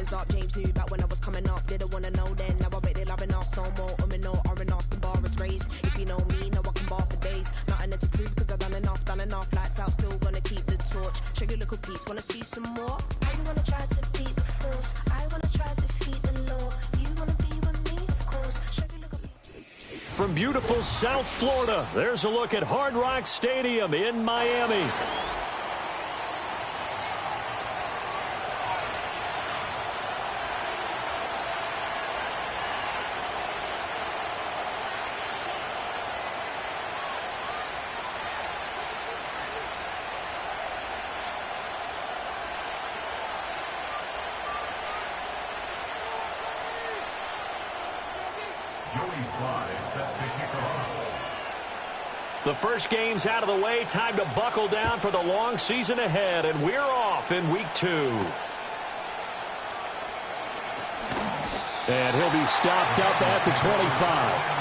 was up. James knew back when I was coming up. Didn't wanna know then. Now I bet they're loving us no more. No, R&R, the bar is raised. If you know me, now I can bar for days. Nothing to prove because I've done enough. Lights out, still gonna keep the torch. Show you a little piece, wanna see some more? I wanna try to beat the force. I wanna try to defeat the law. You wanna be with me, of course. Show you a little piece. From beautiful South Florida, there's a look at Hard Rock Stadium in Miami. The first game's out of the way. Time to buckle down for the long season ahead, and we're off in week 2. And he'll be stopped up at the 25.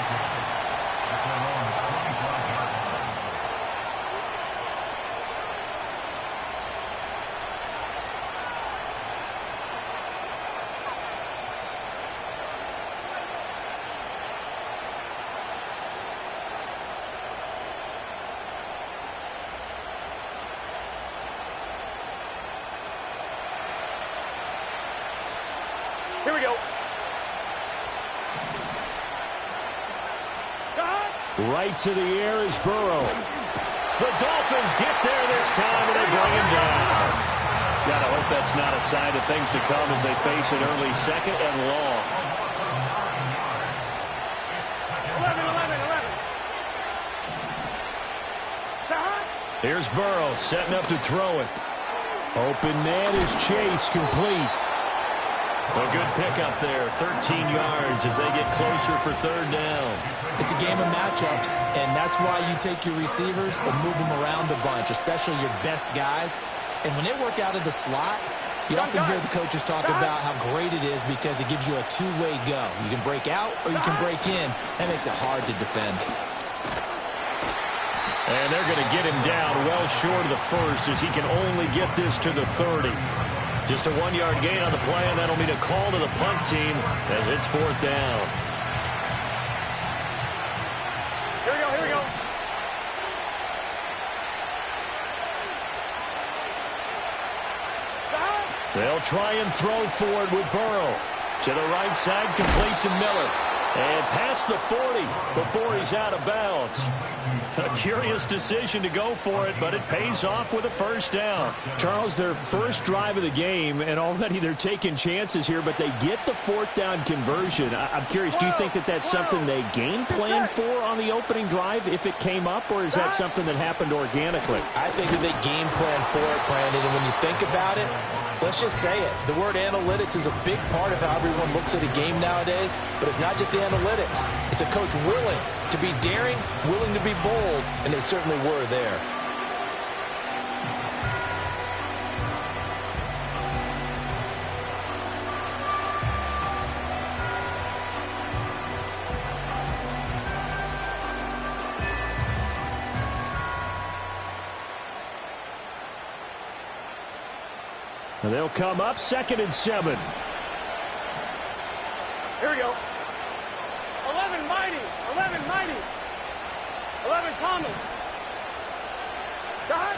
Here we go. Right to the air is Burrow. The Dolphins get there this time, and they bring him down. Gotta hope that's not a sign of things to come as they face an early second and long. 11. Here's Burrow setting up to throw it. Open man is Chase, complete. A good pickup there, 13 yards as they get closer for third down. It's a game of matchups, and that's why you take your receivers and move them around a bunch, especially your best guys. And when they work out of the slot, you often hear the coaches talk about how great it is because it gives you a two-way go. You can break out or you can break in. That makes it hard to defend. And they're going to get him down well short of the first as he can only get this to the 30. Just a 1-yard gain on the play, and that'll mean a call to the punt team as it's fourth down. Here we go. They'll try and throw forward with Burrow. To the right side, complete to Miller. And past the 40 before he's out of bounds. A curious decision to go for it, but it pays off with a first down. Charles, their first drive of the game, and already they're taking chances here, but they get the fourth down conversion. I'm curious, do you think that that's something they game planned for on the opening drive if it came up, or is that something that happened organically? I think that they game planned for it, Brandon, and when you think about it, let's just say it. The word analytics is a big part of how everyone looks at a game nowadays, but it's not just the analytics. It's a coach willing to be daring, willing to be bold, and they certainly were there. And they'll come up 2nd and 7. Here we go. 11 Mighty. 11 Thomas. Dot.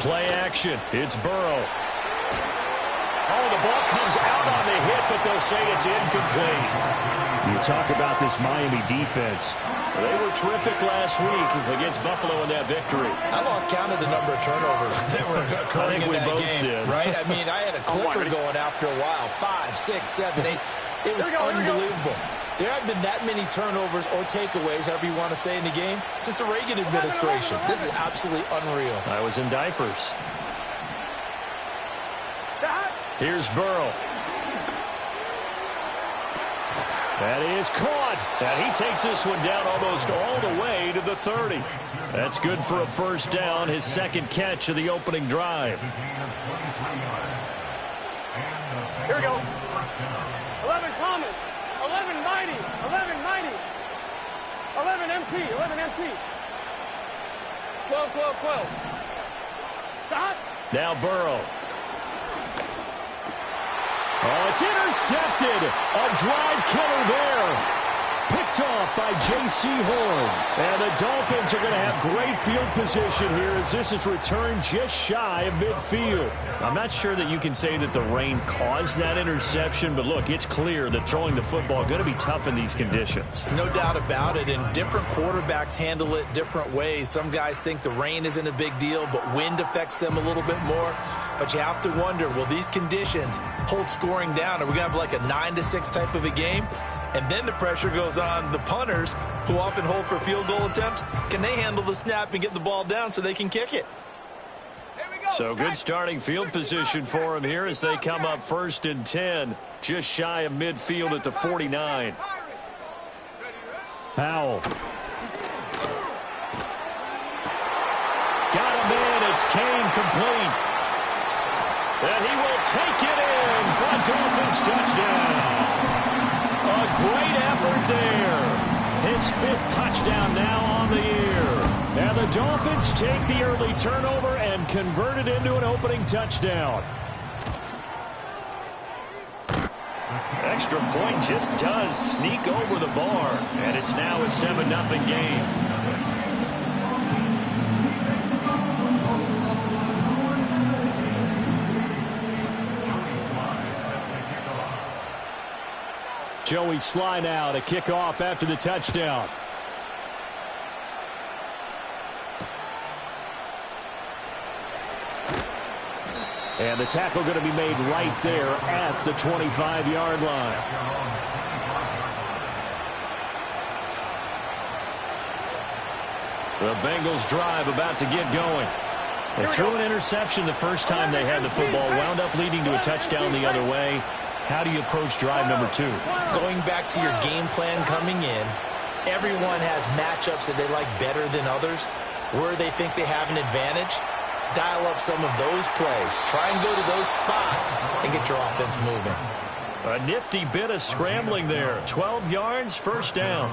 Play action. It's Burrow. Oh, the ball comes out on the hit, but they'll say it's incomplete. You talk about this Miami defense. They were terrific last week against Buffalo in that victory. I lost count of the number of turnovers that were occurring in that game, right? I mean, I had a clicker going after a while. 5, 6, 7, 8. It was unbelievable. There haven't been that many turnovers or takeaways, however you want to say, in the game since the Reagan administration. This is absolutely unreal. I was in diapers. Here's Burrow. That is caught. And he takes this one down almost all the way to the 30. That's good for a first down, his second catch of the opening drive. Here we go. 11 Thomas. 11 Mighty. 11 MT. 12. Stop. Now Burrow. Oh, it's intercepted. A drive killer there. Picked off by J.C. Horn. And the Dolphins are going to have great field position here as this is returned just shy of midfield. I'm not sure that you can say that the rain caused that interception, but look, it's clear that throwing the football is going to be tough in these conditions. No doubt about it, and different quarterbacks handle it different ways. Some guys think the rain isn't a big deal, but wind affects them a little bit more. But you have to wonder, will these conditions hold scoring down? Are we going to have like a 9-6 type of a game? And then the pressure goes on the punters, who often hold for field goal attempts. Can they handle the snap and get the ball down so they can kick it? So good starting field position for them here as they come up 1st and 10, just shy of midfield at the 49. Powell. Got him in. It's Kane complete. And he will take it in for a Dolphins touchdown. A great effort there. His 5th touchdown now on the year. And the Dolphins take the early turnover and convert it into an opening touchdown. Extra point just does sneak over the bar. And it's now a 7-0 game. Joey Sly now to kick off after the touchdown. And the tackle going to be made right there at the 25-yard line. The Bengals drive about to get going. They threw an interception the first time they had the football, wound up leading to a touchdown the other way. How do you approach drive number 2? Going back to your game plan coming in, everyone has matchups that they like better than others. Where they think they have an advantage, dial up some of those plays. Try and go to those spots and get your offense moving. A nifty bit of scrambling there. 12 yards, 1st down.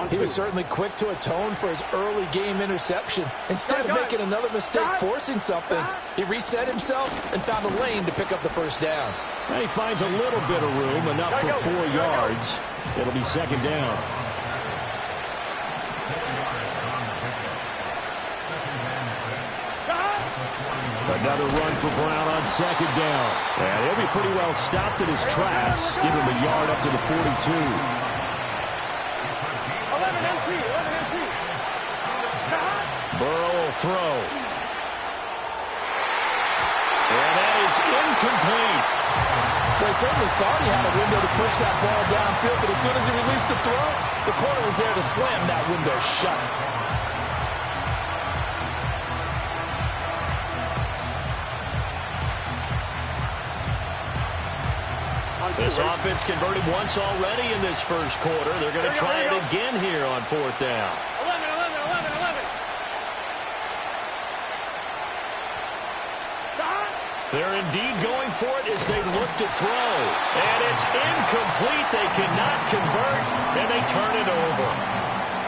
He was certainly quick to atone for his early game interception. Instead of making another mistake forcing something, he reset himself and found a lane to pick up the 1st down. And he finds a little bit of room, enough for 4 yards. It'll be 2nd down. Another run for Brown on 2nd down. And he'll be pretty well stopped in his tracks. Give him a yard up to the 42. 11 MP. Burrow will throw. And that is incomplete. Well, he certainly thought he had a window to push that ball downfield, but as soon as he released the throw, the corner was there to slam that window shut. This offense converted once already in this 1st quarter. They're going to try it again here on 4th down. 11. They're indeed going for it as they look to throw. And it's incomplete. They cannot convert, and they turn it over.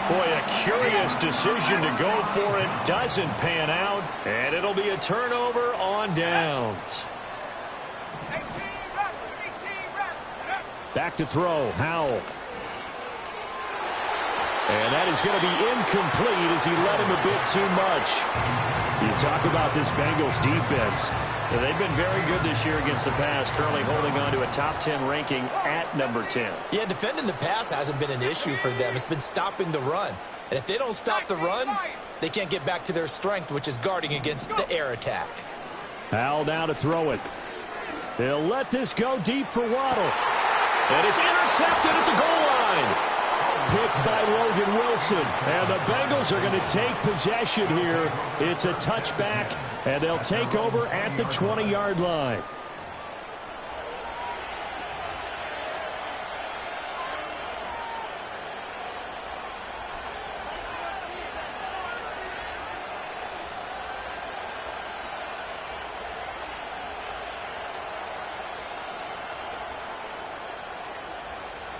Boy, a curious decision to go for it. Doesn't pan out, and it'll be a turnover on downs. Back to throw, Howell. And that is going to be incomplete as he led him a bit too much. You talk about this Bengals defense. They've been very good this year against the pass, currently holding on to a top 10 ranking at number 10. Yeah, defending the pass hasn't been an issue for them. It's been stopping the run. And if they don't stop the run, they can't get back to their strength, which is guarding against the air attack. Howell now to throw it. They'll let this go deep for Waddle. And it's intercepted at the goal line. Picked by Logan Wilson. And the Bengals are going to take possession here. It's a touchback, and they'll take over at the 20-yard line.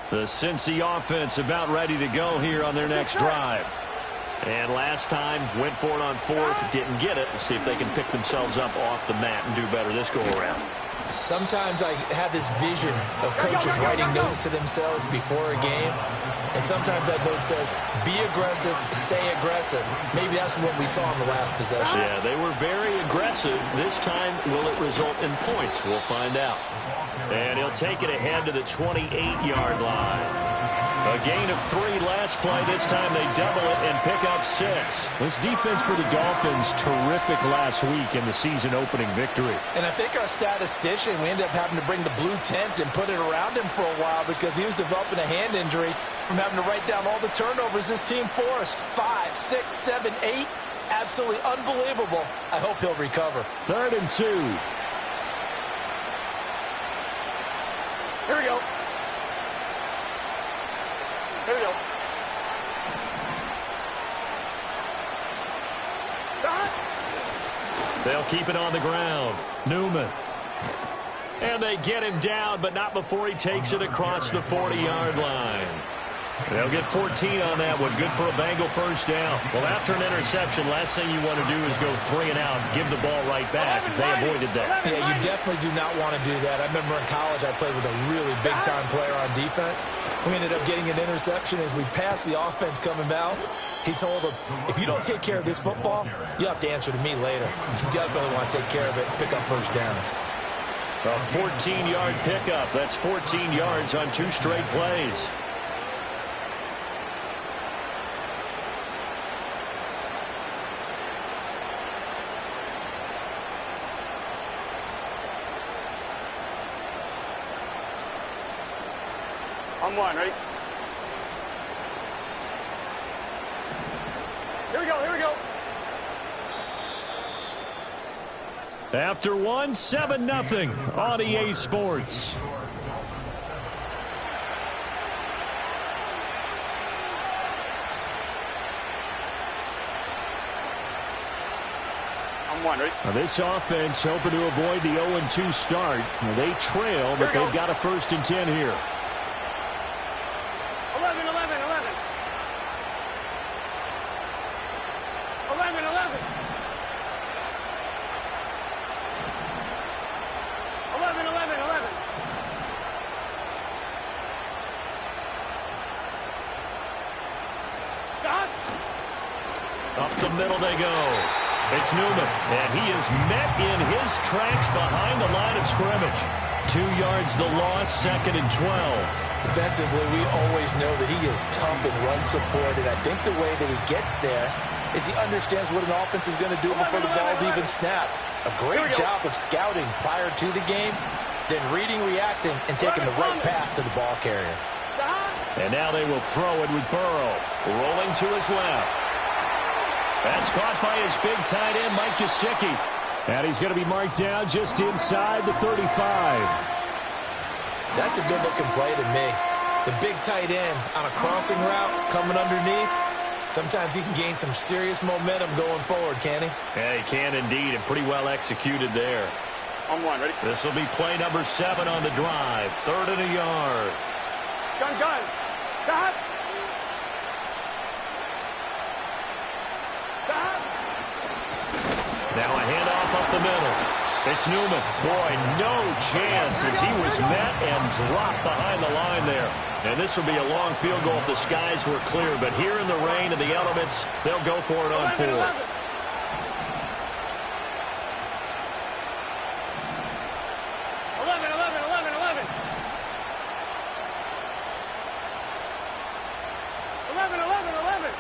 The Cincy offense about ready to go here on their next drive. And last time, went for it on 4th, didn't get it. Let's see if they can pick themselves up off the mat and do better this go-around. Sometimes I have this vision of coaches writing notes to themselves before a game, and sometimes that note says, be aggressive, stay aggressive. Maybe that's what we saw in the last possession. Yeah, they were very aggressive. This time, will it result in points? We'll find out. And he'll take it ahead to the 28-yard line. A gain of 3 last play. This time they double it and pick up 6. This defense for the Dolphins, terrific last week in the season opening victory. And I think our statistician, we ended up having to bring the blue tent and put it around him for a while because he was developing a hand injury from having to write down all the turnovers this team forced. 5, 6, 7, 8. Absolutely unbelievable. I hope he'll recover. 3rd and 2. Here we go. Here we go. They'll keep it on the ground. Newman. And they get him down, but not before he takes it across the 40-yard line. They'll get 14 on that one. Good for a Bengal first down. Well, after an interception, last thing you want to do is go 3 and out, give the ball right back. They avoided that. Yeah, you definitely do not want to do that. I remember in college I played with a really big-time player on defense. We ended up getting an interception as we passed the offense coming out. He told him, if you don't take care of this football, you'll have to answer to me later. You definitely want to take care of it, pick up first downs. A 14-yard pickup. That's 14 yards on 2 straight plays. On 1, ready? Here we go, here we go. After 1, 7-0 on EA Sports. On 1, ready? Now this offense hoping to avoid the 0-2 start. Now they trail, but they've got a 1st and 10 here. 11, 11, 11. 11, 11. 11, 11, 11. Stop. Up the middle they go. It's Newman, and he is met in his tracks behind the line of scrimmage. 2 yards the loss, 2nd and 12. Defensively, we always know that he is tough in run support, and I think the way that he gets there is he understands what an offense is going to do before the ball's even snapped. A great job of scouting prior to the game, then reading, reacting, and taking the right path to the ball carrier. And now they will throw it with Burrow, rolling to his left. That's caught by his big tight end, Mike Gesicki. And he's going to be marked down just inside the 35. That's a good-looking play to me. The big tight end on a crossing route coming underneath. Sometimes he can gain some serious momentum going forward, can he? Yeah, he can indeed, and pretty well executed there. On 1, ready? This will be play number 7 on the drive. 3rd and a yard. Gun, gun. Stop. Stop. Now a handoff up the middle. It's Newman. Boy, no chance as he was met and dropped behind the line there. And this will be a long field goal if the skies were clear. But here in the rain and the elements, they'll go for it on 4th. 11, 11. 11, 11, 11, 11. 11, 11, 11.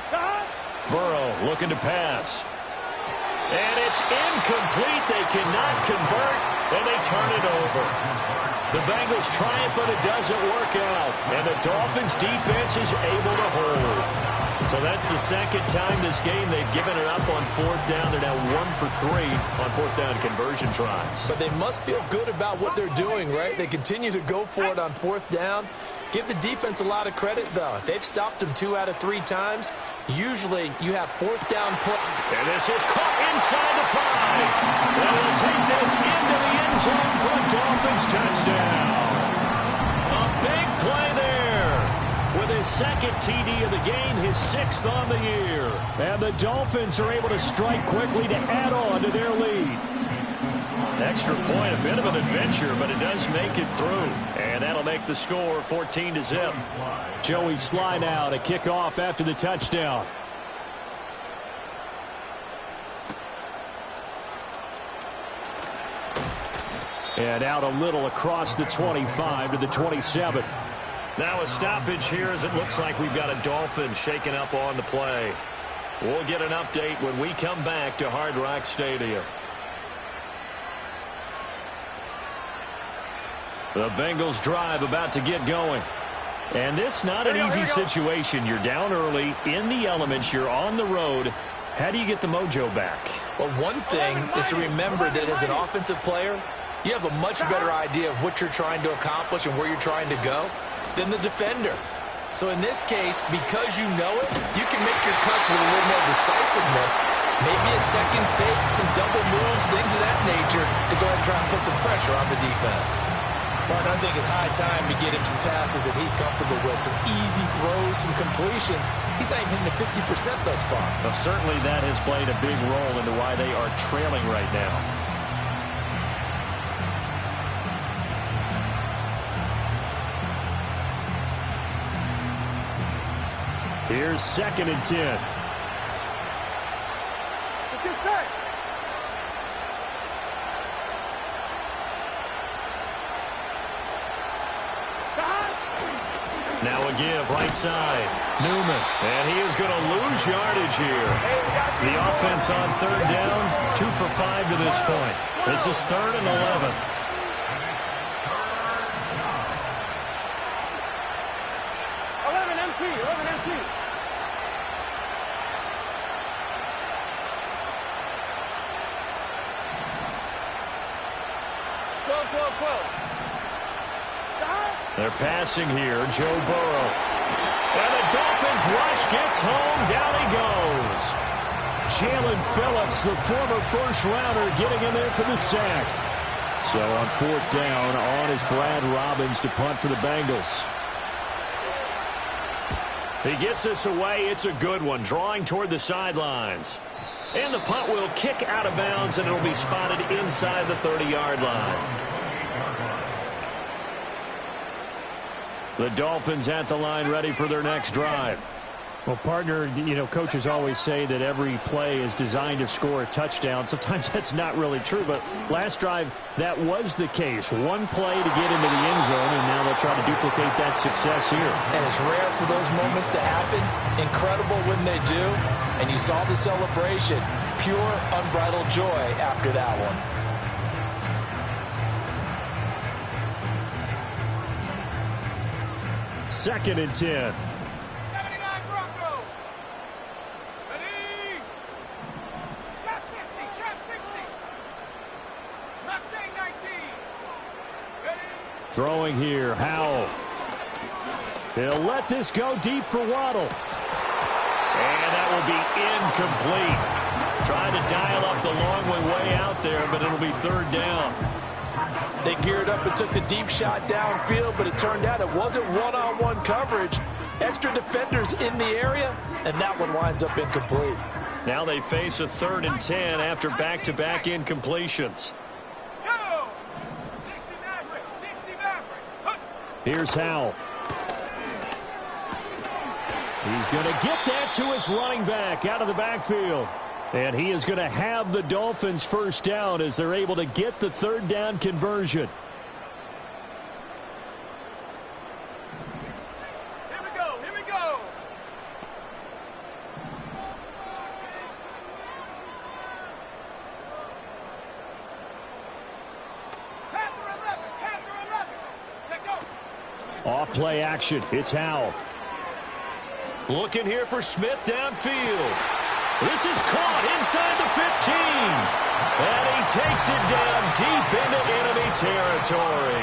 Stop. Burrow looking to pass. And it's incomplete. They cannot convert, and they turn it over. The Bengals try it, but it doesn't work out. And the Dolphins' defense is able to hold. So that's the 2nd time this game they've given it up on 4th down. They're now 1 for 3 on 4th down conversion tries. But they must feel good about what they're doing, right? They continue to go for it on 4th down. Give the defense a lot of credit, though. They've stopped them 2 out of 3 times. Usually, you have 4th down play. And this is caught inside the 5. And he'll take this into the end zone for a Dolphins touchdown. A big play there. With his 2nd TD of the game, his 6th on the year. And the Dolphins are able to strike quickly to add on to their lead. Extra point, a bit of an adventure, but it does make it through. And that'll make the score 14-0. Joey slide out, a kickoff after the touchdown. And out a little across the 25 to the 27. Now a stoppage here as it looks like we've got a Dolphin shaking up on the play. We'll get an update when we come back to Hard Rock Stadium. The Bengals drive about to get going. And this not an easy situation. You're down early, in the elements, you're on the road. How do you get the mojo back? Well, one thing is to remember that as an offensive player, you have a much better idea of what you're trying to accomplish and where you're trying to go than the defender. So in this case, because you know it, you can make your cuts with a little more decisiveness. Maybe a second fake, some double moves, things of that nature to go ahead and try and put some pressure on the defense. But I think it's high time to get him some passes that he's comfortable with, some easy throws, some completions. He's not even hitting the 50% thus far. Well, certainly that has played a big role into why they are trailing right now. Here's 2nd and 10. Let's get set. Now a give, right side. Newman. And he is going to lose yardage here. The offense on 3rd down, 2 for 5 to this point. This is 3rd and 11. They're passing here, Joe Burrow. And the Dolphins rush gets home, down he goes. Jalen Phillips, the former first-rounder, getting in there for the sack. So on 4th down, on is Brad Robbins to punt for the Bengals. He gets us away. It's a good one, drawing toward the sidelines. And the punt will kick out of bounds, and it'll be spotted inside the 30-yard line. The Dolphins at the line, ready for their next drive. Well, partner, you know, coaches always say that every play is designed to score a touchdown. Sometimes that's not really true, but last drive, that was the case. One play to get into the end zone, and now they'll try to duplicate that success here. And it's rare for those moments to happen. Incredible when they do. And you saw the celebration. Pure, unbridled joy after that one. Second and 10. 79 Broncos. Ready? Trap 60, trap 60. Mustang 19. Ready? Throwing here, Howell. He'll let this go deep for Waddle. And that will be incomplete. Trying to dial up the long way out there, but it'll be 3rd down. They geared up and took the deep shot downfield, but it turned out it wasn't one-on-one coverage. Extra defenders in the area, and that one winds up incomplete. Now they face a 3rd and 10 after back-to-back incompletions. Go! 60 Maverick, 60 Maverick. Here's Howell. He's going to get that to his running back out of the backfield. And he is going to have the Dolphins first down as they're able to get the 3rd down conversion. Here we go, here we go. Panther 11. Take go. Off play action. It's Howell. Looking here for Smith downfield. This is caught inside the 15. And he takes it down deep into enemy territory.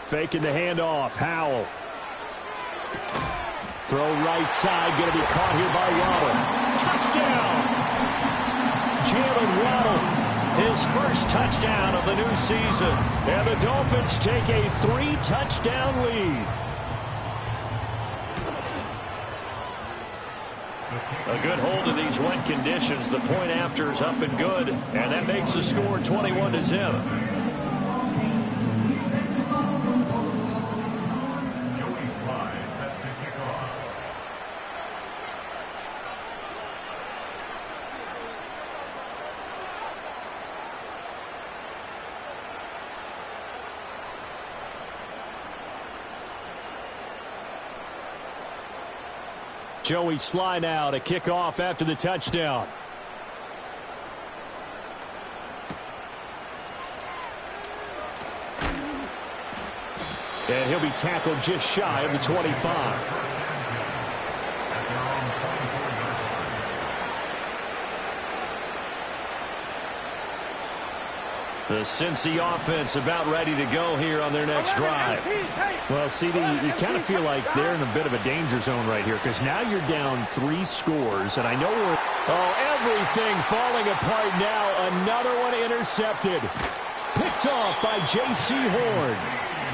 Faking the handoff. Howell. Throw right side. Going to be caught here by Waddle. Touchdown. Jalen Waddle. His first touchdown of the new season. And the Dolphins take a 3-touchdown lead. A good hold of these wet conditions. The point after is up and good, and that makes the score 21-0. Joey Sly now to kick off after the touchdown. And he'll be tackled just shy of the 25. The Cincy offense about ready to go here on their next drive. Well, CD, you kind of feel like they're in a bit of a danger zone right here because now you're down 3 scores, and I know we're... Oh, everything falling apart now. Another one intercepted. Picked off by J.C. Horn.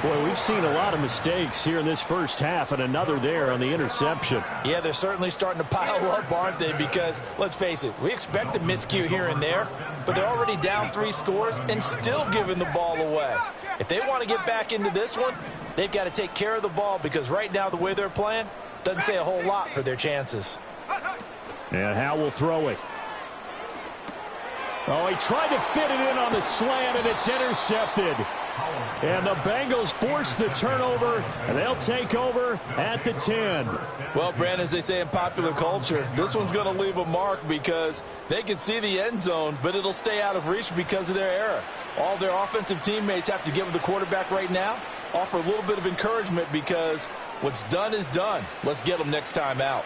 Boy, we've seen a lot of mistakes here in this first half, and another there on the interception. Yeah, they're certainly starting to pile up, aren't they? Because, let's face it, we expect a miscue here and there, but they're already down 3 scores and still giving the ball away. If they want to get back into this one, they've got to take care of the ball because right now the way they're playing doesn't say a whole lot for their chances. And Howe will throw it. Oh, he tried to fit it in on the slant, and it's intercepted. And the Bengals force the turnover, and they'll take over at the 10. Well, Brandon, as they say in popular culture, this one's going to leave a mark because they can see the end zone, but it'll stay out of reach because of their error. All their offensive teammates have to give the quarterback right now, offer a little bit of encouragement because what's done is done. Let's get them next time out.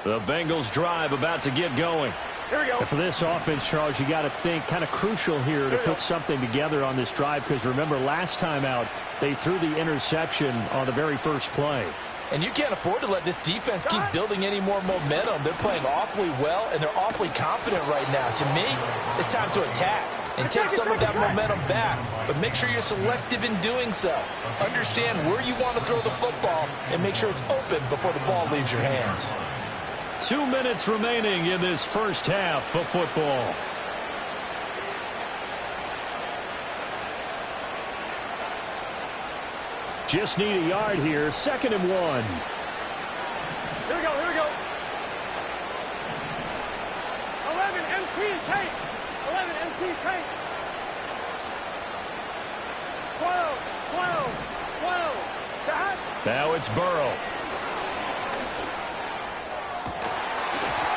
The Bengals drive about to get going. Here we go. And for this offense, Charles, you got to think kind of crucial here to put something together on this drive because remember last time out they threw the interception on the very first play. And you can't afford to let this defense keep building any more momentum. They're playing awfully well, and they're awfully confident right now. To me, it's time to attack and take some of that momentum back, but make sure you're selective in doing so. Understand where you want to throw the football and make sure it's open before the ball leaves your hands. 2 minutes remaining in this first half of football. Just need a yard here. 2nd and 1. Here we go, here we go. 11 MT tape. 11 MT tape. 12, 12, 12. That. Now it's Burrow.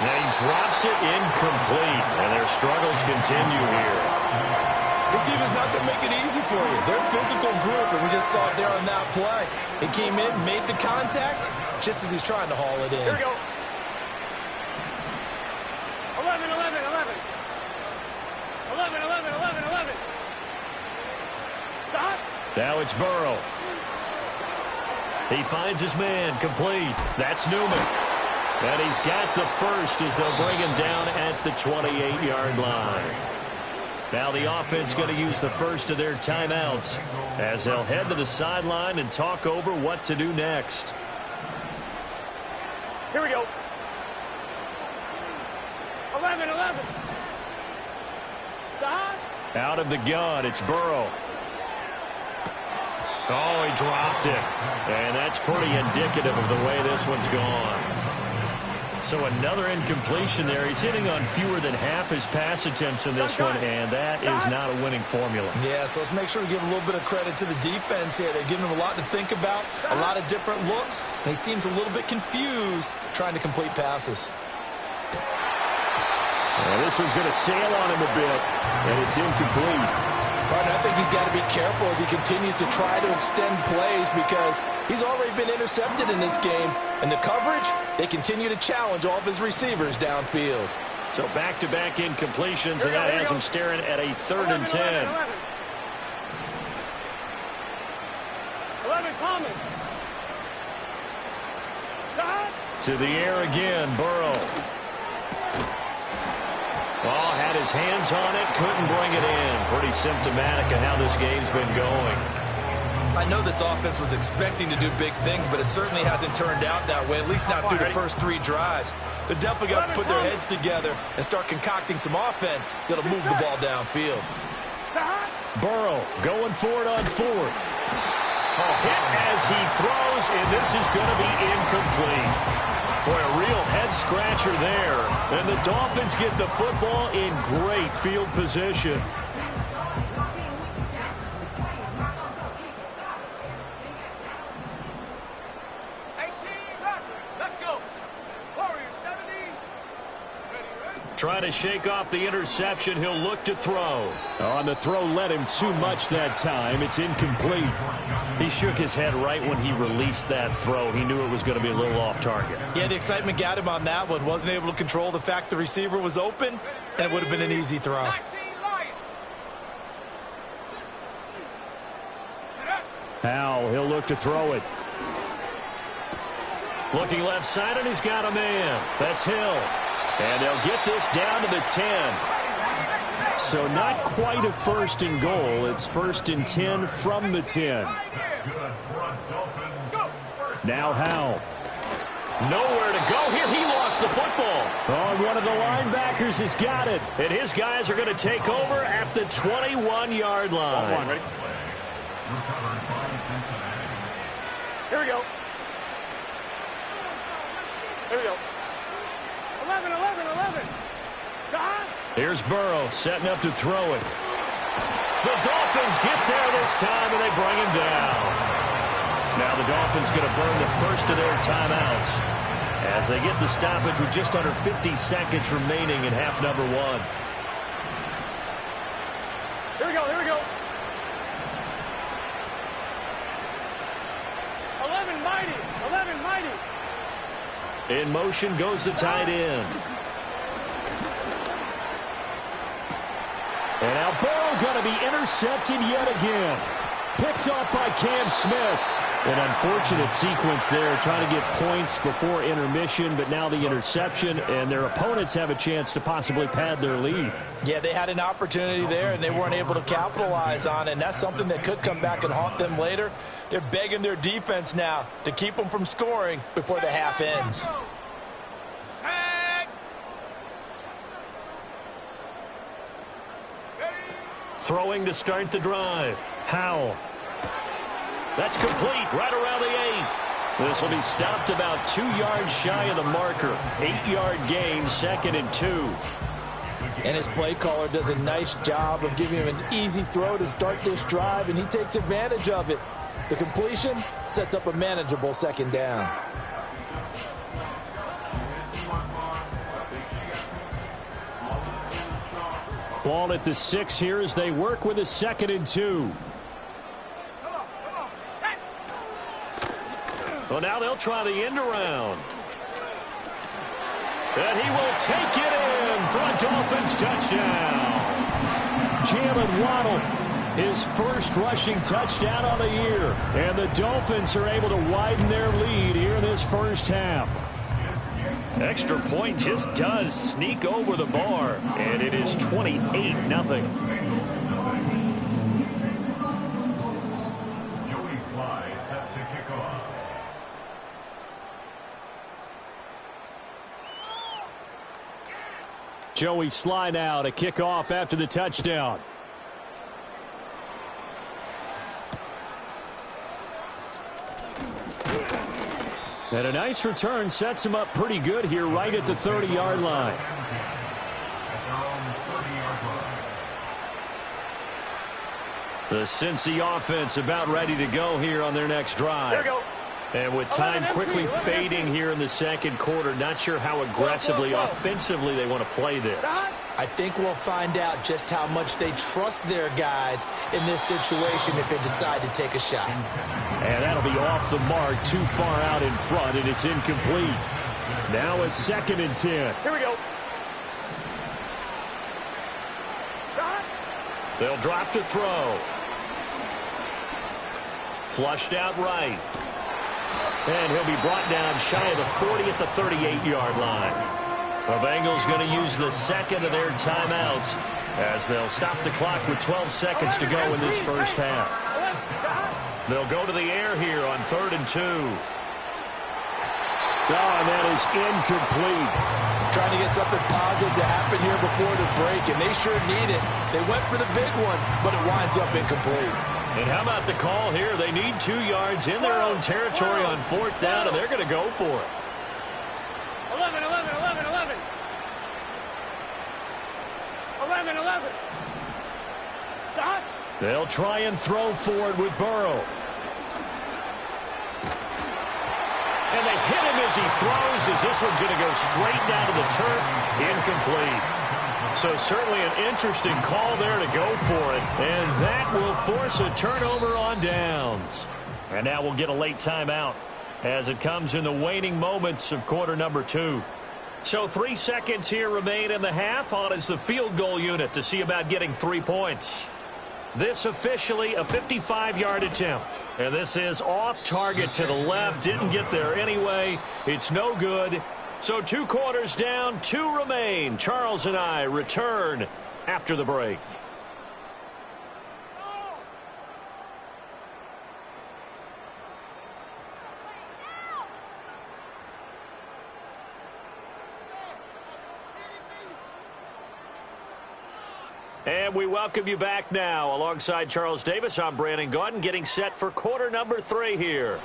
And he drops it incomplete, and their struggles continue here. This defense is not going to make it easy for you. They're a physical group, and we just saw it there on that play. It came in, made the contact, just as he's trying to haul it in. Here we go. 11, 11, 11. 11, 11, 11, 11. Stop. Now it's Burrow. He finds his man, complete. That's Newman. And he's got the first as they'll bring him down at the 28-yard line. Now the offense going to use the first of their timeouts as they'll head to the sideline and talk over what to do next. Here we go. 11, 11. Stop. Out of the gun, it's Burrow. Oh, he dropped it. And that's pretty indicative of the way this one's gone. So another incompletion there. He's hitting on fewer than half his pass attempts in this one, and that is not a winning formula. Yeah, so let's make sure we give a little bit of credit to the defense here. They're giving him a lot to think about, a lot of different looks, and he seems a little bit confused trying to complete passes. Well, this one's going to sail on him a bit, and it's incomplete. Right, I think he's got to be careful as he continues to try to extend plays because he's already been intercepted in this game. And the coverage, they continue to challenge all of his receivers downfield. So back-to-back incompletions, and that has him staring at a 3rd and 10. 11 Thomas. To the air again, Burrow. Oh, had his hands on it, couldn't bring it in. Pretty symptomatic of how this game's been going. I know this offense was expecting to do big things, but it certainly hasn't turned out that way, at least not through the first 3 drives. They're definitely going to have to put their heads together and start concocting some offense that'll move the ball downfield. Burrow going for it on 4th. Hit as he throws, and this is going to be incomplete. Boy, a real head-scratcher there. And the Dolphins get the football in great field position. Trying to shake off the interception. He'll look to throw. On the throw, led him too much that time. It's incomplete. He shook his head right when he released that throw. He knew it was going to be a little off target. Yeah, the excitement got him on that one. Wasn't able to control the fact the receiver was open, and it would have been an easy throw. Howell, he'll look to throw it. Looking left side, and he's got a man. That's Hill. And they'll get this down to the 10. So not quite a 1st and goal. It's 1st and 10 from the 10. Now Howell. Nowhere to go here. He lost the football. Oh, one of the linebackers has got it. And his guys are going to take over at the 21-yard line. Ready? Here we go. Here we go. 11. Here's Burrow setting up to throw it. The Dolphins get there this time, and they bring him down. Now the Dolphins going to burn the first of their timeouts as they get the stoppage with just under 50 seconds remaining in half number 1. Here we go. 11 mighty. In motion goes the tight end. And now Burrow going to be intercepted yet again. Picked off by Cam Smith. An unfortunate sequence there, trying to get points before intermission, but now the interception, and their opponents have a chance to possibly pad their lead. Yeah, they had an opportunity there, and they weren't able to capitalize on it, and that's something that could come back and haunt them later. They're begging their defense now to keep them from scoring before the half ends. Throwing to start the drive. Howell. That's complete right around the 8. This will be stopped about 2 yards shy of the marker. 8-yard gain, 2nd and 2. And his play caller does a nice job of giving him an easy throw to start this drive, and he takes advantage of it. The completion sets up a manageable 2nd down. Ball at the 6 here as they work with a 2nd and 2. Well, now they'll try the end around. And he will take it in for a Dolphins touchdown. Jalen Waddle, his first rushing touchdown on the year. And the Dolphins are able to widen their lead here in this first half. Extra point just does sneak over the bar, and it is 28-0. Joey Sly now to kick off after the touchdown. And a nice return sets him up pretty good here right at the 30-yard line. The Cincy offense about ready to go here on their next drive. Here we go. And with time quickly fading here in the 2nd quarter, not sure how aggressively, offensively they want to play this. I think we'll find out just how much they trust their guys in this situation if they decide to take a shot. And that'll be off the mark, too far out in front, and it's incomplete. Now a 2nd and 10. Here we go. They'll drop to throw. Flushed out right. And he'll be brought down shy of the 40 at the 38-yard line. The Bengals going to use the 2nd of their timeouts as they'll stop the clock with 12 seconds to go in this first half. They'll go to the air here on 3rd and 2. Oh, and that is incomplete. Trying to get something positive to happen here before the break, and they sure need it. They went for the big one, but it winds up incomplete. And how about the call here? They need 2 yards in their own territory on 4th down, and they're going to go for it. 11, 11, 11, 11. 11, 11. Dot. They'll try and throw for it with Burrow. And they hit him as he throws, as this one's going to go straight down to the turf. Incomplete. So certainly an interesting call there to go for it. And that will force a turnover on downs. And now we'll get a late timeout as it comes in the waning moments of quarter number 2. So 3 seconds here remain in the half. On is the field goal unit to see about getting 3 points. This officially a 55-yard attempt. And this is off target to the left. Didn't get there anyway. It's no good. So 2 quarters down, 2 remain. Charles and I return after the break. And we welcome you back now. Alongside Charles Davis, I'm Brandon Gaudin, getting set for quarter number 3 here.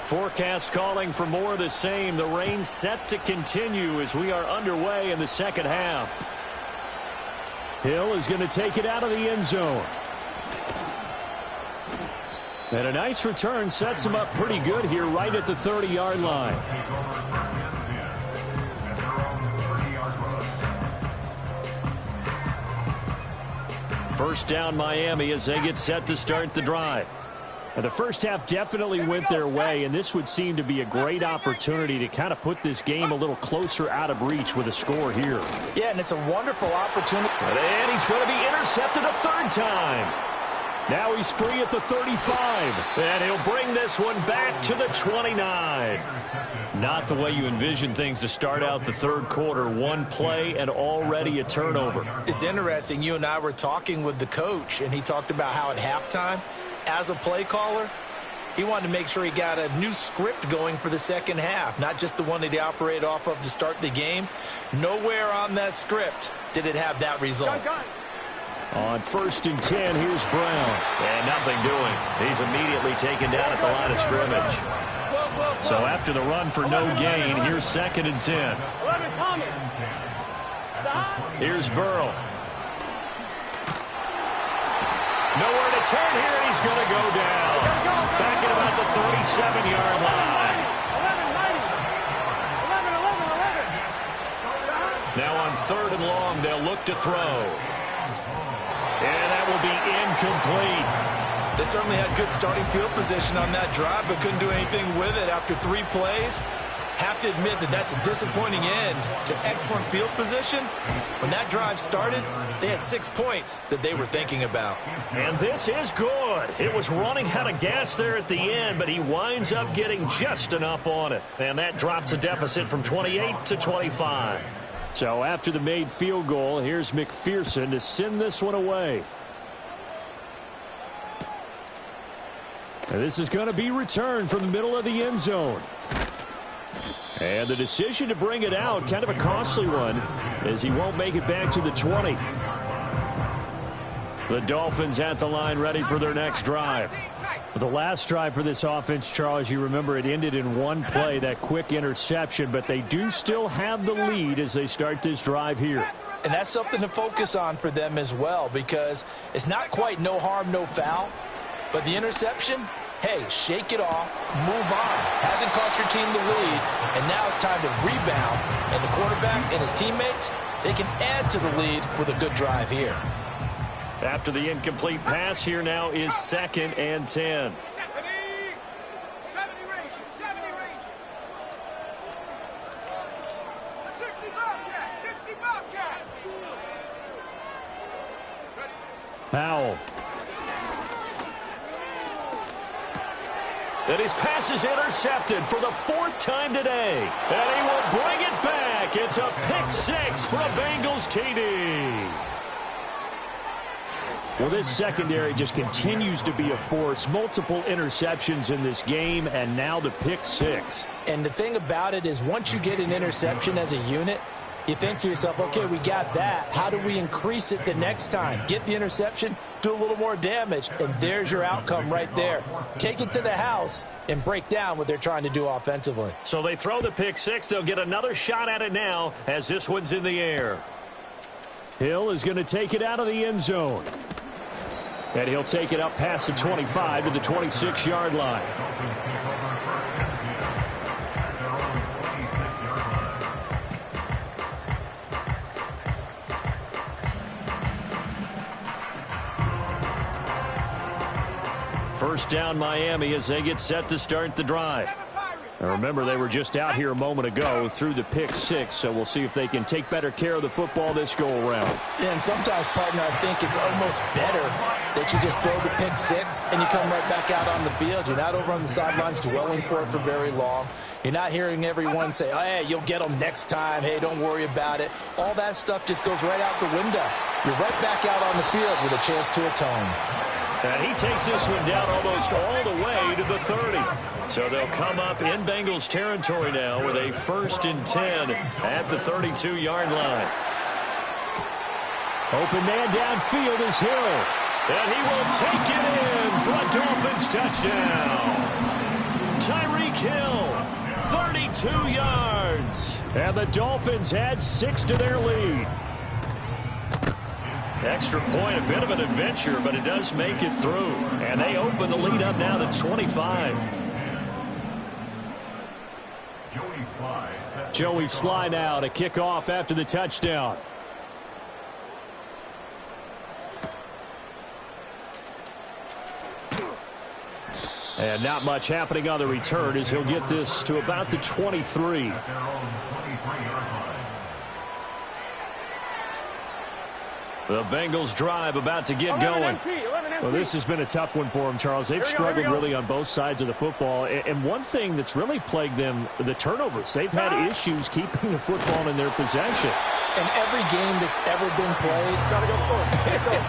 Forecast calling for more of the same. The rain set to continue as we are underway in the second half. Hill is going to take it out of the end zone. And a nice return sets him up pretty good here right at the 30-yard line. First down Miami as they get set to start the drive. And the first half definitely went their way, and this would seem to be a great opportunity to kind of put this game a little closer out of reach with a score here. Yeah, and it's a wonderful opportunity. And he's going to be intercepted a 3rd time. Now he's free at the 35. And he'll bring this one back to the 29. Not the way you envision things to start out the 3rd quarter. 1 play and already a turnover. It's interesting. You and I were talking with the coach, and he talked about how at halftime, as a play caller, he wanted to make sure he got a new script going for the second half, not just the one that he operated off of to start the game. Nowhere on that script did it have that result. On 1st and 10, here's Brown. And nothing doing. He's immediately taken down at the line of scrimmage. So after the run for no gain, here's 2nd and 10. Here's Burrow. Nowhere to turn here, and he's going to go down. Back at about the 37-yard line. Now on 3rd and long, they'll look to throw. And that will be incomplete. They certainly had good starting field position on that drive, but couldn't do anything with it after 3 plays. Have to admit that that's a disappointing end to excellent field position. When that drive started, they had 6 points that they were thinking about. And this is good. It was running out of gas there at the end, but he winds up getting just enough on it. And that drops a deficit from 28 to 25. So after the made field goal, here's McPherson to send this one away. And this is going to be returned from the middle of the end zone. And the decision to bring it out, kind of a costly one, as he won't make it back to the 20. The Dolphins at the line ready for their next drive. The last drive for this offense, Charles, you remember it ended in 1 play, that quick interception, but they do still have the lead as they start this drive here. And that's something to focus on for them as well, because it's not quite no harm, no foul, but the interception, hey, shake it off, move on. Hasn't cost your team the lead, and now it's time to rebound. And the quarterback and his teammates, they can add to the lead with a good drive here. After the incomplete pass, here now is 2nd and 10. 70 ranges, 70 ranges. 60 Bobcat, 60 Bobcat. Powell. And his pass is intercepted for the 4th time today. And he will bring it back. It's a pick 6 for a Bengals TD. Well, this secondary just continues to be a force. Multiple interceptions in this game, and now the pick 6. And the thing about it is once you get an interception as a unit, you think to yourself, okay, we got that. How do we increase it the next time? Get the interception, do a little more damage, and there's your outcome right there. Take it to the house and break down what they're trying to do offensively. So they throw the pick 6. They'll get another shot at it now as this one's in the air. Hill is going to take it out of the end zone. And he'll take it up past the 25 to the 26-yard line. First down, Miami, as they get set to start the drive. Now remember, they were just out here a moment ago through the pick 6, so we'll see if they can take better care of the football this go-around. Yeah, and sometimes, partner, I think it's almost better that you just throw the pick 6 and you come right back out on the field. You're not over on the sidelines dwelling for it for very long. You're not hearing everyone say, oh, hey, you'll get them next time. Hey, don't worry about it. All that stuff just goes right out the window. You're right back out on the field with a chance to atone. And he takes this one down almost all the way to the 30. So they'll come up in Bengals territory now with a 1st and 10 at the 32-yard line. Open man downfield is Hill. And he will take it in for a Dolphins touchdown. Tyreek Hill, 32 yards. And the Dolphins add 6 to their lead. Extra point, a bit of an adventure, but it does make it through. And they open the lead up now to 25. Joey Sly now to kick off after the touchdown. And not much happening on the return as he'll get this to about the 23. The Bengals drive about to get going. Well, this has been a tough one for them, Charles. They've struggled really on both sides of the football. And one thing that's really plagued them, the turnovers. They've had issues keeping the football in their possession. In every game that's ever been played,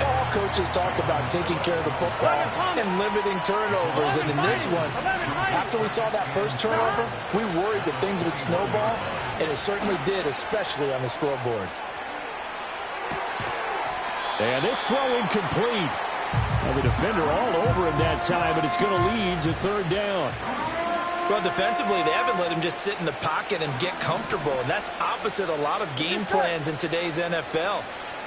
all coaches talk about taking care of the football and limiting turnovers. And in this one, after we saw that first turnover, we worried that things would snowball, and it certainly did, especially on the scoreboard. And this throw incomplete. And the defender all over him that time, but it's going to lead to 3rd down. Well, defensively, they haven't let him just sit in the pocket and get comfortable, and that's opposite a lot of game plans in today's NFL.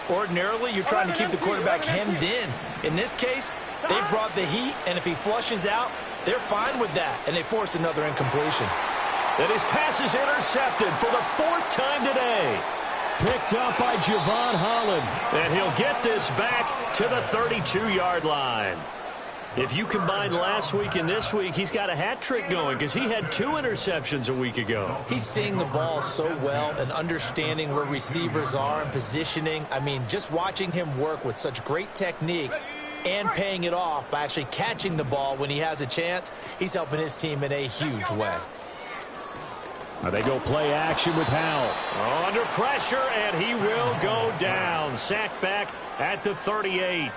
Ordinarily, you're trying to keep the quarterback hemmed in. In this case, they brought the heat, and if he flushes out, they're fine with that, and they force another incompletion. And his pass is intercepted for the 4th time today. Picked up by Javon Holland. And he'll get this back to the 32-yard line. If you combine last week and this week, he's got a hat trick going because he had 2 interceptions a week ago. He's seeing the ball so well and understanding where receivers are and positioning. I mean, just watching him work with such great technique and paying it off by actually catching the ball when he has a chance, he's helping his team in a huge way. Now they go play action with Howell. Under pressure, and he will go down. Sacked back at the 38.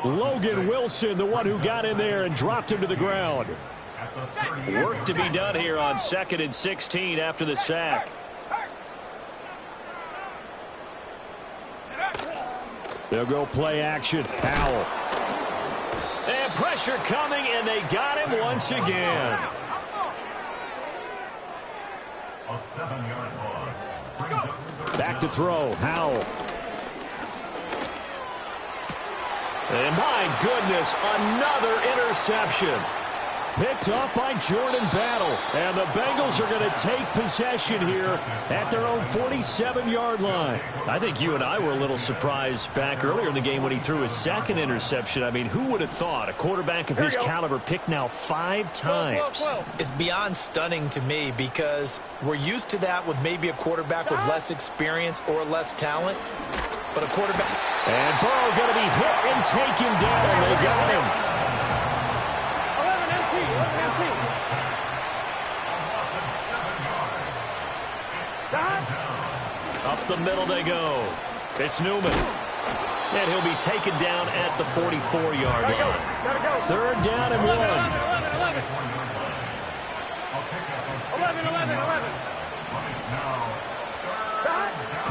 Logan Wilson, the one who got in there and dropped him to the ground. Work to be done here on 2nd and 16 after the sack. They'll go play action. Howell. And pressure coming, and they got him once again. Back to throw. Howell. And my goodness, another interception. Picked up by Jordan Battle. And the Bengals are going to take possession here at their own 47-yard line. I think you and I were a little surprised back earlier in the game when he threw his 2nd interception. I mean, who would have thought a quarterback of his caliber picked now 5 times? It's beyond stunning to me because we're used to that with maybe a quarterback with less experience or less talent. But a quarterback... And Burrow going to be hit and taken down. They got him. Up the middle they go. It's Newman. And he'll be taken down at the 44-yard line. Third down and 1. 11.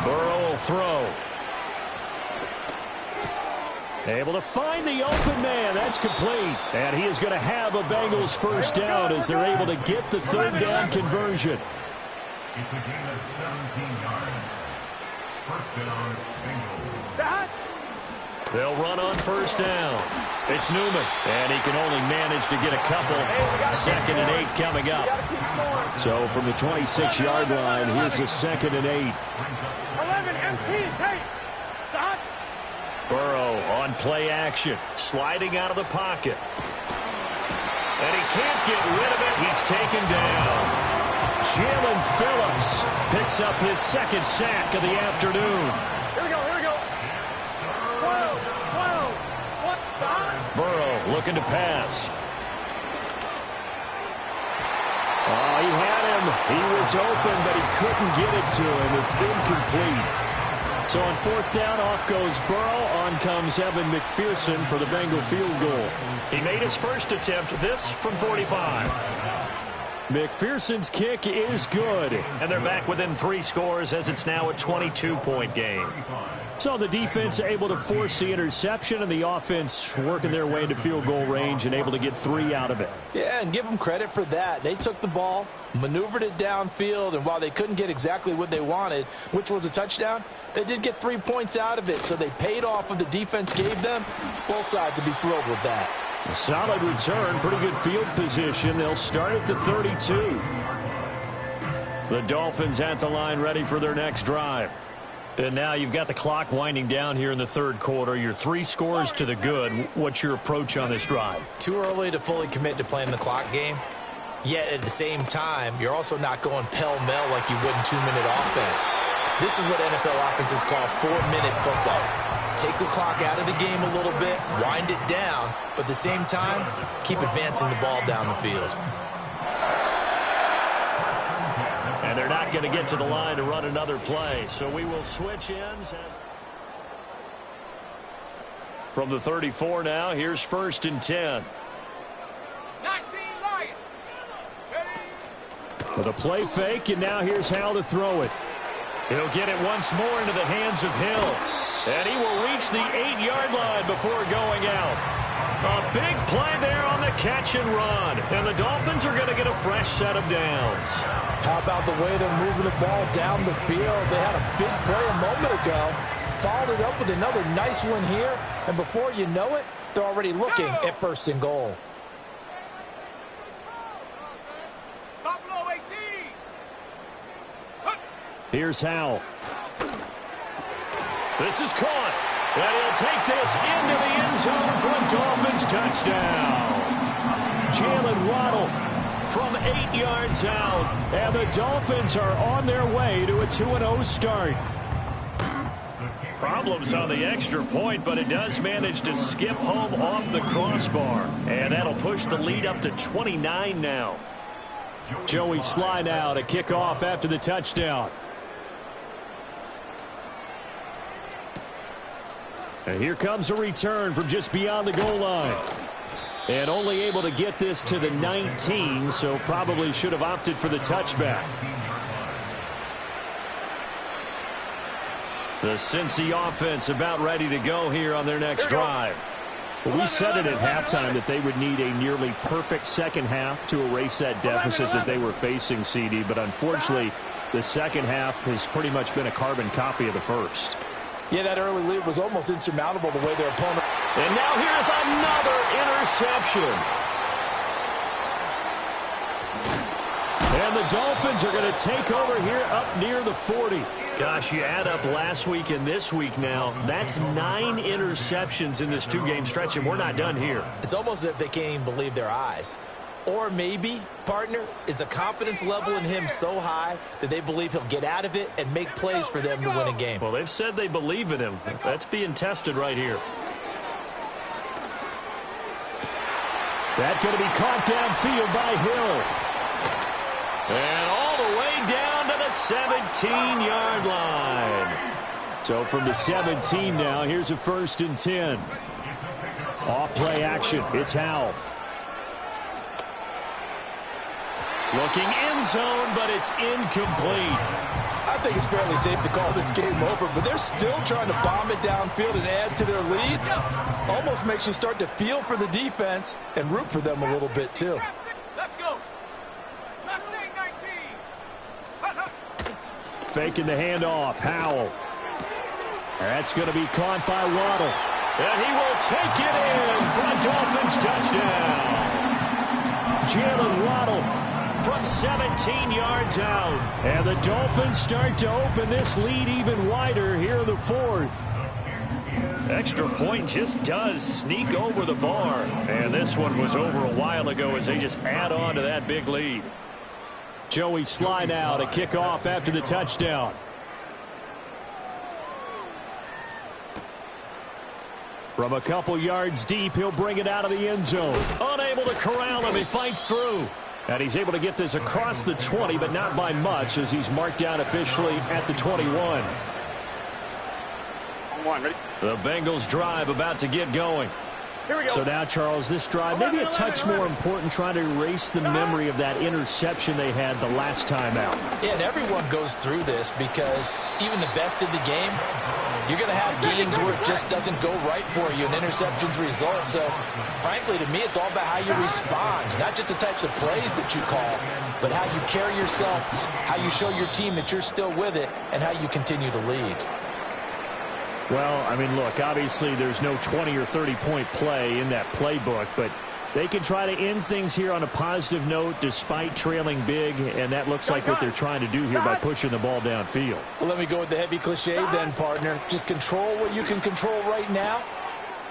Burrow will throw. Able to find the open man. That's complete. And he is going to have a Bengals first down as they're able to get the third down conversion. It's a gain of 17 yards. First down, Bengals. They'll run on first down. It's Newman, and he can only manage to get a couple. 2nd and 8 coming up. So from the 26-yard line, here's a 2nd and 8. 11 empty. Hey, stop. Burrow on play action, sliding out of the pocket. And he can't get rid of it. He's taken down. Jalen Phillips picks up his 2nd sack of the afternoon. Here we go. 12. What? Stop. Burrow looking to pass. Oh, he had him. He was open, but he couldn't get it to him. It's incomplete. So on 4th down, off goes Burrow. On comes Evan McPherson for the Bengal field goal. He made his first attempt, this from 45. McPherson's kick is good. And they're back within 3 scores as it's now a 22-point game. So the defense able to force the interception, and the offense working their way into field goal range and able to get 3 out of it. Yeah, and give them credit for that. They took the ball, maneuvered it downfield, and while they couldn't get exactly what they wanted, which was a touchdown, they did get 3 points out of it, so they paid off what the defense gave them. Both sides to be thrilled with that. A solid return, pretty good field position. They'll start at the 32. The Dolphins at the line ready for their next drive. And now you've got the clock winding down here in the 3rd quarter. You're 3 scores to the good. What's your approach on this drive? Too early to fully commit to playing the clock game. Yet at the same time, you're also not going pell-mell like you would in 2-minute offense. This is what NFL offenses call 4-minute football. Take the clock out of the game a little bit, wind it down, but at the same time, keep advancing the ball down the field. And they're not going to get to the line to run another play, so we will switch ends. From the 34 now, here's 1st and 10. 19 Lions. With a play fake, and now here's Hal to throw it. He'll get it once more into the hands of Hill. And he will reach the 8-yard line before going out. A big play there on the catch and run. And the Dolphins are going to get a fresh set of downs. How about the way they're moving the ball down the field? They had a big play a moment ago. Followed it up with another nice one here. And before you know it, they're already looking at 1st and goal. Buffalo 18. Here's Hal. This is caught. And he'll take this into the end zone for a Dolphins touchdown. Jalen Waddle from 8 yards out. And the Dolphins are on their way to a 2-0 start. Problems on the extra point, but it does manage to skip home off the crossbar. And that'll push the lead up to 29 now. Joey Slye now to kick off after the touchdown. And here comes a return from just beyond the goal line. And only able to get this to the 19, so probably should have opted for the touchback. The Cincy offense about ready to go here on their next drive. Well, we said it at halftime that they would need a nearly perfect second half to erase that deficit that they were facing, CD. But unfortunately, the second half has pretty much been a carbon copy of the first. Yeah, that early lead was almost insurmountable the way their opponent. And now here's another interception. And the Dolphins are going to take over here up near the 40. Gosh, you add up last week and this week now, that's 9 interceptions in this 2-game stretch, and we're not done here. It's almost as if they can't even believe their eyes. Or maybe, partner, is the confidence level in him so high that they believe he'll get out of it and make plays for them to win a game. Well, they've said they believe in him. That's being tested right here. That's going to be caught downfield by Hill. And all the way down to the 17-yard line. So from the 17 now, here's a 1st and 10. Off play action. It's Howell. Looking end zone, but it's incomplete. I think it's fairly safe to call this game over, but they're still trying to bomb it downfield and add to their lead. Almost makes you start to feel for the defense and root for them a little bit, too. Let's go. Last thing, 19. Faking the handoff. Howell. That's going to be caught by Waddle. And he will take it in for a Dolphins touchdown. Jalen Waddle from 17 yards out. And the Dolphins start to open this lead even wider here in the 4th. Extra point just does sneak over the bar. And this one was over a while ago as they just add on to that big lead. Joey Sly now to kick off after the touchdown. From a couple yards deep, he'll bring it out of the end zone. Unable to corral him, he fights through. And he's able to get this across the 20, but not by much as he's marked down officially at the 21. Ready? The Bengals drive about to get going. Here we go. So now, Charles, this drive maybe a touch more important, trying to erase the memory of that interception they had the last time out. Yeah, and everyone goes through this because even the best in the game, you're going to have games where it just doesn't go right for you, and interceptions result. So, frankly, to me, it's all about how you respond, not just the types of plays that you call, but how you carry yourself, how you show your team that you're still with it, and how you continue to lead. Well, I mean, look, obviously there's no 20 or 30-point play in that playbook, but they can try to end things here on a positive note despite trailing big, and that looks like what they're trying to do here by pushing the ball downfield. Well, let me go with the heavy cliche then, partner. Just control what you can control right now.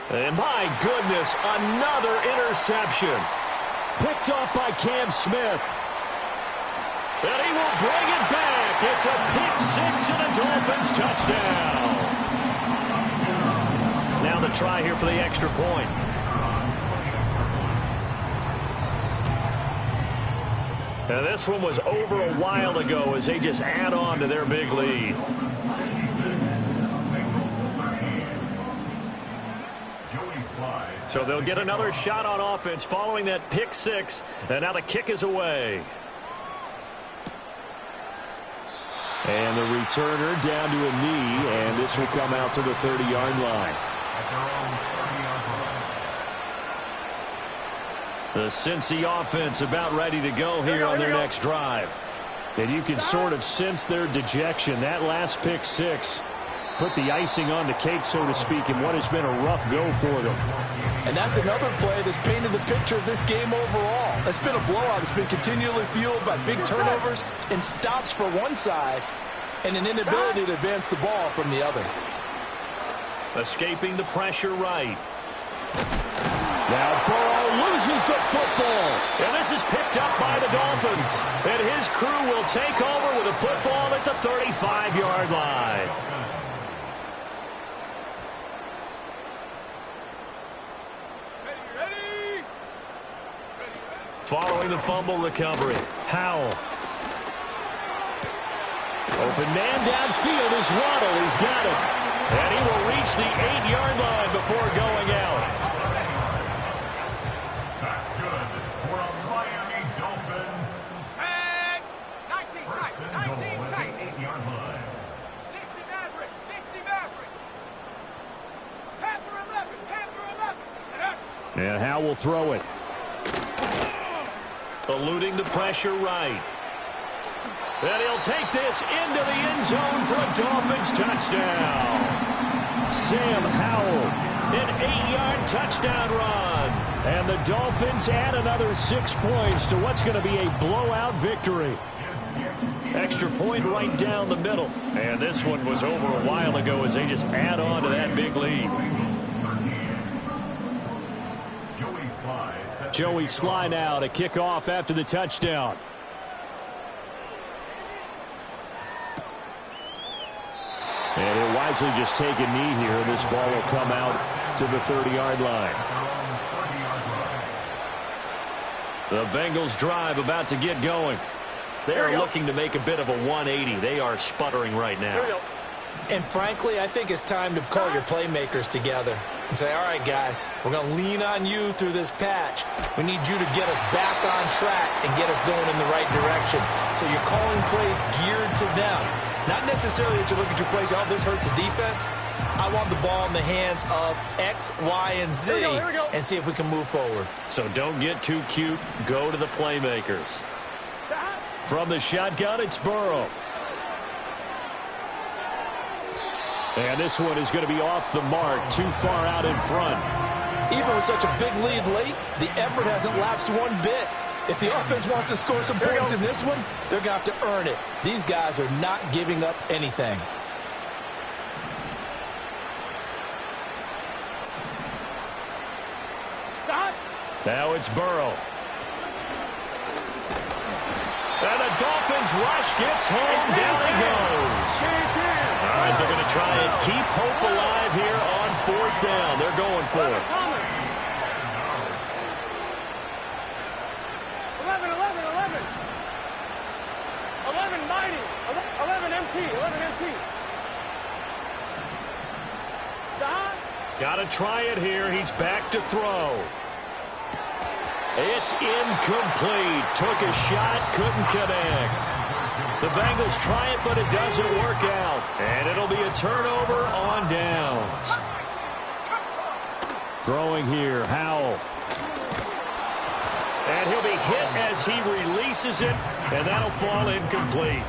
And my goodness, another interception. Picked off by Cam Smith. And he will bring it back. It's a pick 6 and a Dolphins touchdown. Now the try here for the extra point. And this one was over a while ago as they just add on to their big lead. So they'll get another shot on offense following that pick 6. And now the kick is away. And the returner down to a knee, and this will come out to the 30-yard line. The Cincy offense about ready to go here on their next drive. And you can sort of sense their dejection. That last pick 6 put the icing on the cake, so to speak, in what has been a rough go for them. And that's another play that's painted the picture of this game overall. It's been a blowout. It's been continually fueled by big turnovers and stops for one side and an inability to advance the ball from the other. Escaping the pressure right. Now Burrow loses the football. And this is picked up by the Dolphins. And his crew will take over with a football at the 35-yard line. Ready? Following the fumble recovery, Howell. Open man downfield is Waddle. He's got it. And he will reach the 8-yard line before going out. That's good for a Miami Dolphin. And 19 tight. 19 tight. 8-yard line. 60 Maverick. 60 Maverick. Panther 11. Panther 11. And Howell will throw it. Eluding the pressure right. And he'll take this into the end zone for a Dolphins touchdown. Sam Howell, an 8-yard touchdown run. And the Dolphins add another 6 points to what's going to be a blowout victory. Extra point right down the middle. And this one was over a while ago as they just add on to that big lead. Joey Sly now to kick off after the touchdown. And he'll wisely just take a knee here, and this ball will come out to the 30-yard line. The Bengals drive about to get going. They are looking to make a bit of a 180. They are sputtering right now. And frankly, I think it's time to call your playmakers together and say, all right, guys, we're going to lean on you through this patch. We need you to get us back on track and get us going in the right direction. So you're calling plays geared to them. Not necessarily that you look at your plays, oh, this hurts the defense. I want the ball in the hands of X, Y, and Z and see if we can move forward. So don't get too cute. Go to the playmakers. From the shotgun, it's Burrow. And this one is going to be off the mark, too far out in front. Even with such a big lead late, the effort hasn't lapsed one bit. If the offense wants to score some points in this one, they're going to have to earn it. These guys are not giving up anything. Now it's Burrow. And the Dolphins rush gets home. Down he goes. All right, they're going to try and keep hope alive here on 4th down. They're going for it. 11 mighty. 11 MT. 11 MT. Got to try it here. He's back to throw. It's incomplete. Took a shot, couldn't connect. The Bengals try it, but it doesn't work out. And it'll be a turnover on downs. Throwing here, Howell. And he'll be hit as he releases it, and that'll fall incomplete.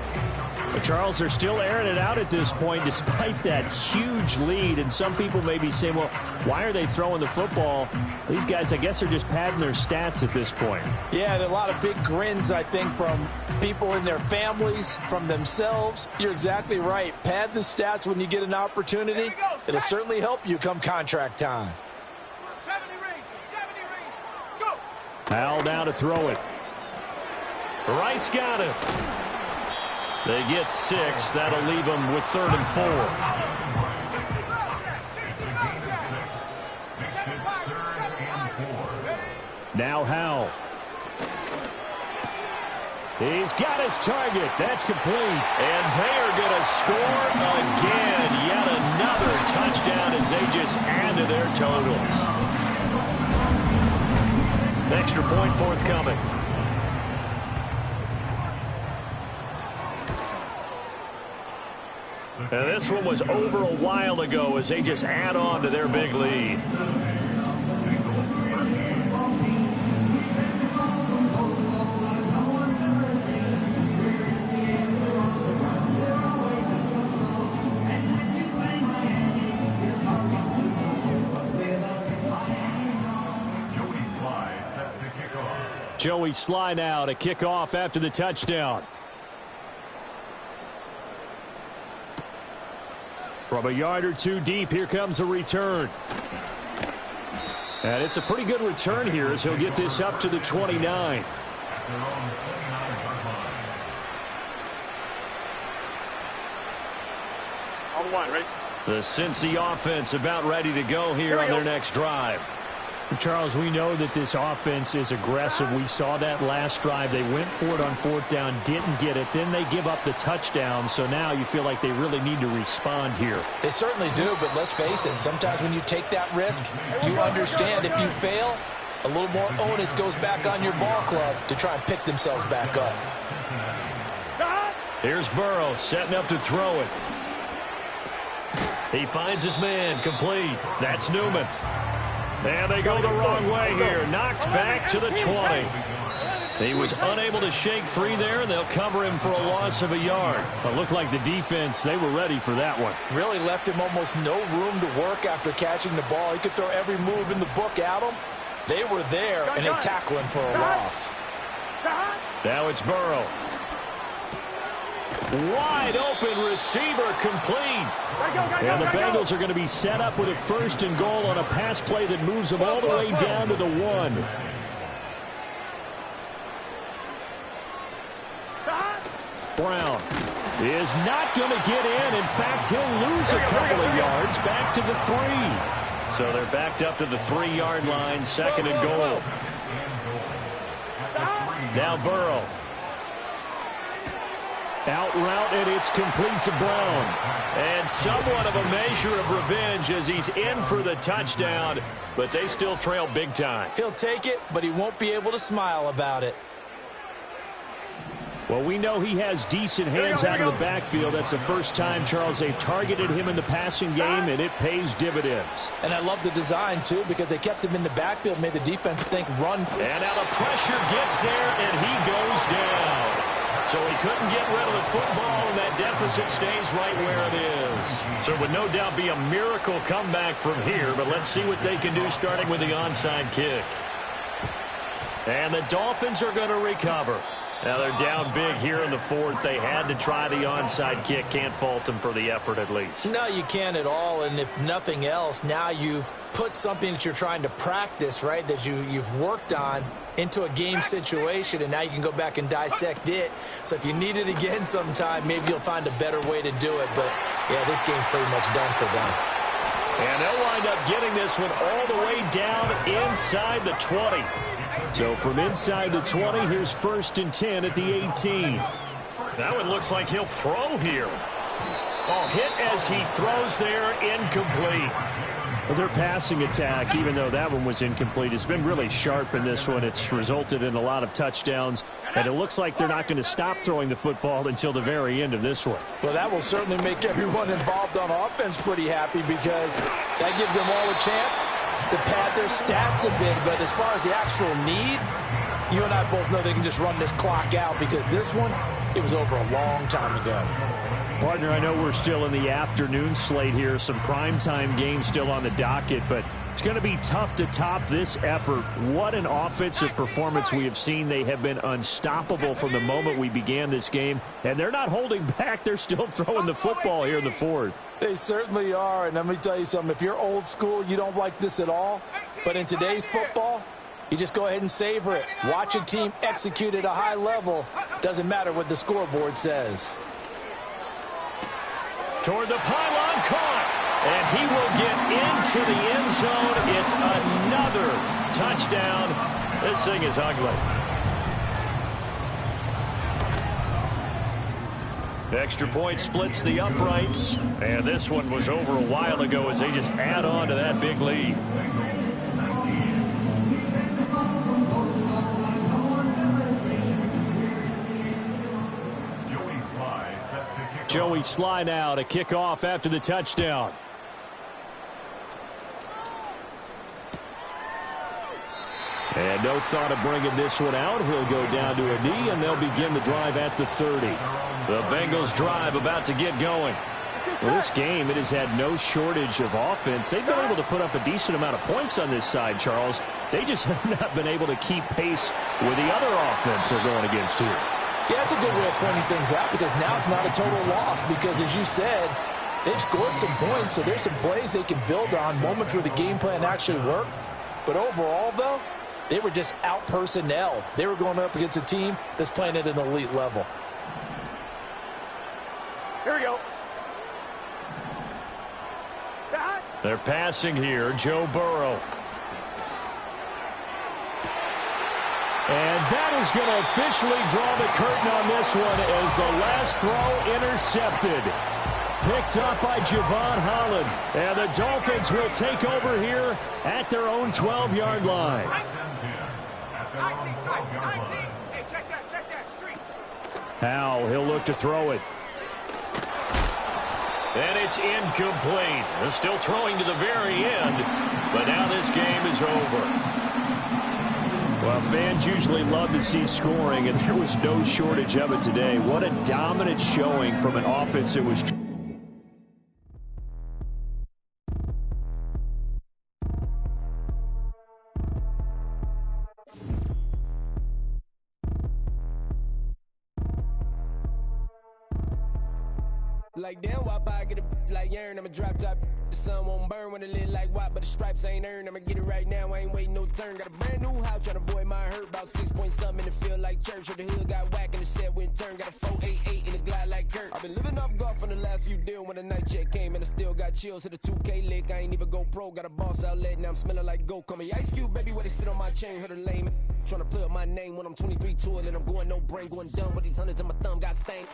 But Charles, they're still airing it out at this point despite that huge lead. And some people may be saying, well, why are they throwing the football? These guys, I guess, are just padding their stats at this point. Yeah, there are a lot of big grins, I think, from people in their families, from themselves. You're exactly right. Pad the stats when you get an opportunity. It'll certainly help you come contract time. 70 range. 70 range. Go. Howell now to throw it. Wright's got it. They get 6. That'll leave them with 3rd and 4. Now Howell. He's got his target. That's complete. And they are going to score again. Yet another touchdown as they just add to their totals. Extra point forthcoming. And this one was over a while ago as they just add on to their big lead. Joey Sly now to kick off after the touchdown. From a yard or two deep, here comes a return. And it's a pretty good return here as he'll get this up to the 29. On the line, right? The Cincy offense about ready to go here on their next drive. Charles, we know that this offense is aggressive. We saw that last drive. They went for it on 4th down, didn't get it. Then they give up the touchdown. So now you feel like they really need to respond here. They certainly do, but let's face it. Sometimes when you take that risk, you understand if you fail, a little more onus goes back on your ball club to try and pick themselves back up. Here's Burrow setting up to throw it. He finds his man, complete. That's Newman. And they go the wrong way here. Knocked back to the 20. He was unable to shake free there, and they'll cover him for a loss of a yard. It looked like the defense, they were ready for that one. Really left him almost no room to work after catching the ball. He could throw every move in the book at him. They were there, and they tackle him for a loss. Now it's Burrow. Wide open receiver, complete. And the Bengals are going to be set up with a 1st and goal on a pass play that moves them all the way down to the 1. Brown is not going to get in. In fact, he'll lose a couple of yards back to the 3. So they're backed up to the 3-yard line, 2nd and goal. Out route, and it's complete to Brown. And somewhat of a measure of revenge as he's in for the touchdown, but they still trail big time. He'll take it, but he won't be able to smile about it. Well, we know he has decent hands out of the backfield. That's the first time, Charles, they've targeted him in the passing game, and it pays dividends. And I love the design, too, because they kept him in the backfield, made the defense think run. And now the pressure gets there, and he goes down. So he couldn't get rid of the football, and that deficit stays right where it is. So it would no doubt be a miracle comeback from here, but let's see what they can do starting with the onside kick. And the Dolphins are going to recover. Now they're down big here in the fourth. They had to try the onside kick. Can't fault them for the effort at least. No, you can't at all. And if nothing else, now you've put something that you're trying to practice, right, that you've worked on into a game situation, and now you can go back and dissect it. So if you need it again sometime, maybe you'll find a better way to do it. But, yeah, this game's pretty much done for them. And they'll wind up getting this one all the way down inside the 20. So from inside the 20, here's 1st and 10 at the 18. That one looks like he'll throw here. Oh, hit as he throws there, incomplete. Well, their passing attack, even though that one was incomplete, has been really sharp in this one. It's resulted in a lot of touchdowns, and it looks like they're not going to stop throwing the football until the very end of this one. Well, that will certainly make everyone involved on offense pretty happy because that gives them all a chance to pad their stats a bit. But as far as the actual need, you and I both know they can just run this clock out because this one, it was over a long time ago. Partner, I know we're still in the afternoon slate here. Some primetime games still on the docket, but it's going to be tough to top this effort. What an offensive performance we have seen. They have been unstoppable from the moment we began this game, and they're not holding back. They're still throwing the football here in the fourth. They certainly are, and let me tell you something. If you're old school, you don't like this at all, but in today's football, you just go ahead and savor it. Watch a team execute at a high level. Doesn't matter what the scoreboard says. Toward the pylon, caught, and he will get into the end zone. It's another touchdown. This thing is ugly. Extra point splits the uprights, and this one was over a while ago as they just add on to that big lead. Joey Sly now to kick off after the touchdown. And no thought of bringing this one out. He'll go down to a knee, and they'll begin the drive at the 30. The Bengals drive about to get going. Well, this game, it has had no shortage of offense. They've been able to put up a decent amount of points on this side, Charles. They just have not been able to keep pace with the other offense they're going against here. Yeah, that's a good way of pointing things out because now it's not a total loss because, as you said, they've scored some points, so there's some plays they can build on, moments where the game plan actually worked. But overall, though, they were just out personnel. They were going up against a team that's playing at an elite level. Here we go. They're passing here, Joe Burrow. And that is going to officially draw the curtain on this one as the last throw intercepted. Picked up by Javon Holland. And the Dolphins will take over here at their own 12-yard line. 19. Hey, check that. Street. Howell, he'll look to throw it. And it's incomplete. They're still throwing to the very end, but now this game is over. Well, fans usually love to see scoring, and there was no shortage of it today. What a dominant showing from an offense that was... Like damn, why I get a like yarn? I'ma drop top. The sun won't burn when it lit like what, but the stripes ain't earned. I'ma get it right now. I ain't waiting no turn. Got a brand new house, trying to avoid my hurt. About 6 point something in the field like church. Or the hood got whack and the set went turn. Got a 488 in the glide like Kurt. I've been living off golf from the last few deals. When the night check came and I still got chills. Hit a 2K lick, I ain't even go pro. Got a boss outlet, now I'm smelling like go. Call me Ice Cube, baby, where they sit on my chain. Heard a lame. Trying to play up my name when I'm 23 to it, and I'm going no brain, going dumb with these hundreds in my thumb. Got stained.